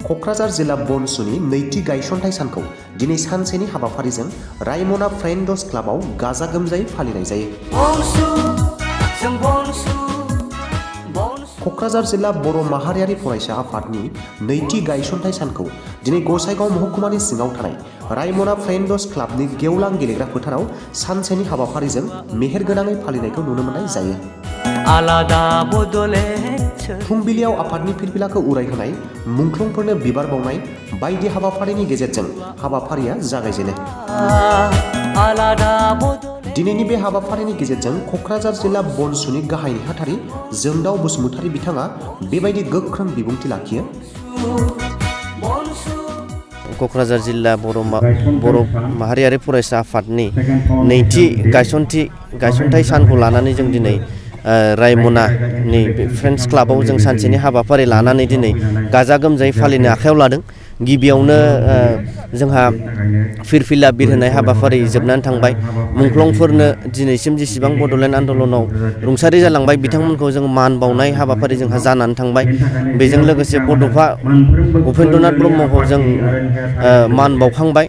क'क्राझार जिल्ला बनसुनि नैथि गायसनथाइ सानखौ दिनै सानसेनि हाबाफारिजों रायमना फ्रेन्डस क्लाबाव गाजा गोमजायै फालिनाय जायो। क'क्राझार जिल्ला बर' माहारियारि फरायसा आफादनि नैथि गायसनथाइ सानखौ दिनै गसाइगाव महकुमानि सिङाव थानाय रायमना फ्रेन्डस क्लाबनि गेवलां गेलेग्रा फोथाराव सानसेनि हाबाफारिजों मेहेरगोनाङै फालिनायखौ नुनो मोननाय जायो। फुंबिलियाव आफादनि फिरफिलाखौ उरायहोनाय, मुंख्लंफोरनो बिबार बावनाय बायदि हाबाफारिनि गेजेरजों हाबाफारिया जागायजेनो। दिनैनि बे हाबाफारिनि गेजेरजों क'क्राझार जिल्ला बनसुनि गाहाय नेहाथारि जोंदाव बसुमतारी बिथाङा बेबायदि गोख्रों बिबुंथि लाखियो। क'क्राझार जिल्ला बर' माहारियारि फरायसा आफादनि नैथि गायसनथाइ सानखौ लानानै जों दिनै रायमनानि फ्रेन्डस क्लाबाव जों सानसेनि हाबाफारि लानानै दिनै गाजा गोमजायै फालिनो आखायाव लादों। गिबियावनो जोंहा फिरफिला बिरहोनाय हाबाफारि जोबनानै थांबाय। मुंख्लंफोरनो दिनैसिम जेसेबां बड'लेण्ड आन्दलनाव रुंसारि जालांबाय बिथांमोनखौ जों मान बावनाय हाबाफारि जोंहा जानानै थांबाय। बेजों लोगोसे बड'फा उपेन्द्रनाथ ब्रह्मखौ जों मान बावखांबाय।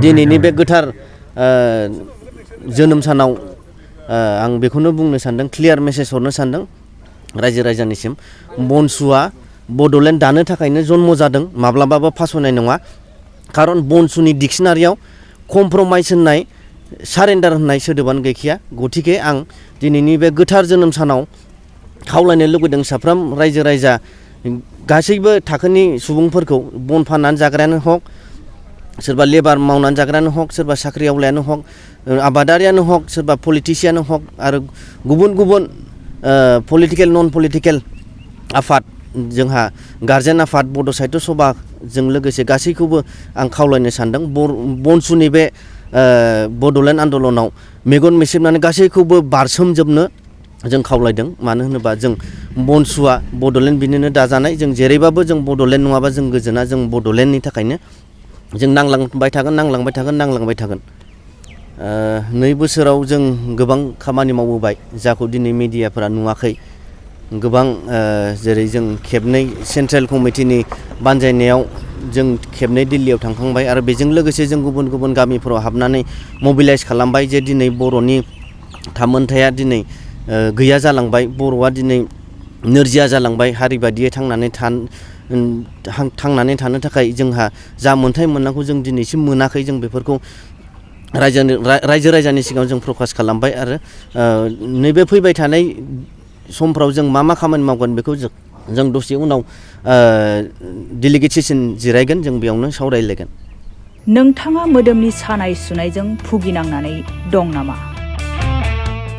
दिनैनि बे गोथार जोनोम सानाव आं बेखौनो बुंनो सानदों, क्लियार मेसेज हरनो सानदों रायजो राजानिसिम। बनसुआ बड'लेण्ड दानो थाखायनो जन्म जादों, माब्लाबाबो फासयनाय नङा। खारन बनसुनि डिक्सनारियाव कमप्रमाइज होननाय, सारेन्डार होननाय सोदोबानो गैखाया। गथिखे आं दिनैनि बे गोथार जोनोम सानाव खावलायनो लुबैदों साफ्रोम रायजो राजा गासैबो थाखोनि सुबुंफोरखौ, बन फाननानै जाग्रायानो हक, सोरबा लेबार मावनानै जाग्रायानो हक, सोरबा साख्रि आवलायानो हक, आबादारियानो हक, सोरबा पलिटिसियानो हक, आरो गुबुन गुबुन पलिटिकेल नन पलिटिकेल आफाद, जोंहा गार्जेन आफाद, बड' साहित्य सभाजों लोगोसे गासैखौबो आं खावलायनो सानदों। बनसुनि बे बड'लेण्ड आन्दलनाव मेगन मेसेबनानै गासैखौबो बारसोमजोबनो जों खावलायदों। मानो होनोबा जों बनसुआ बड'लेण्ड बिनिनो दाजानाय। जों जेरैबाबो जों बड'लेण्ड नङाबा जों गोजोना। जों बड'लेण्डनि थाखायनो जों नांलांबाय थागोन। 2 बोसोराव जों गोबां खामानि मावबोबाय, जाखौ दिनै मिडियाफोरा नुवाखै। गोबां जेरै जों खेबनै सेन्ट्रेल कमिटिनि बानजायनायाव जों खेबनै दिल्लीयाव थांखांबाय, आरो बेजों लोगोसे जों गुबुन गुबुन गामिफोराव हाबनानै मबिलाइज खालामबाय जे दिनै बर'नि थामोनथाया दिनै गैया जालांबाय, बर'आ दिनै नोरजिया जालांबाय। हारि बादियै थांनानै थानो थाखाय जोंहा जा मोन्थाय मोननांगौ जों दिनैसिम मोनाखै। जों बेफोरखौ रायजो राजानि सिगाङाव जों प्रकास खालामबाय, आरो नैबे फैबाय थानाय समफ्राव जों मा खामानि मावगोन बेखौ जों दसे उनाव डेलिगेट सेसन जिरायगोन, जों बेयावनो सावरायलायगोन। नोंथाङा मोदोमनि सानाय सुनायजों भुगिनांनानै दं नामा?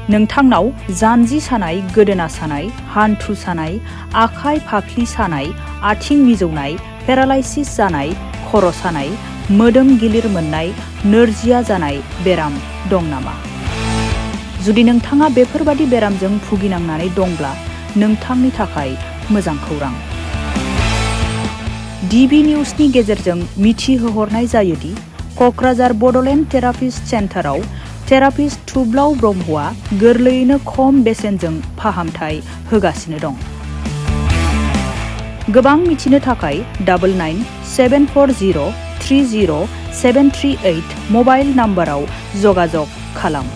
नोंथांनाव जानजि सानाय, गोदोना सानाय, हान्थु सानाय, आखाइ फाफ्लि सानाय, आथिं मिजौनाय, पेरालाइसिस जानाय, खर' सानाय, मोदोम गिलिर मोननाय, नोरजिया जानाय बेराम दं नामा? जुदि नोंथाङा बेफोरबादि बेरामजों भुगिनांनानै दंब्ला नोंथांनि थाखाय मोजां खौरां। DB निउसनि गेजेरजों मिथिहोहरनाय जायोदि क'क्राझार बड'लेण्ड थेरापिस्ट सेन्टाराव थेरापिस्ट थुब्लाव ब्रह्मआ गोरलैयैनो खम बेसेनजों फाहामथाय होगासिनो दं। गोबां मिथिनो थाखाय 9974030738 मबाइल नाम्बाराव जगाजग खालाम।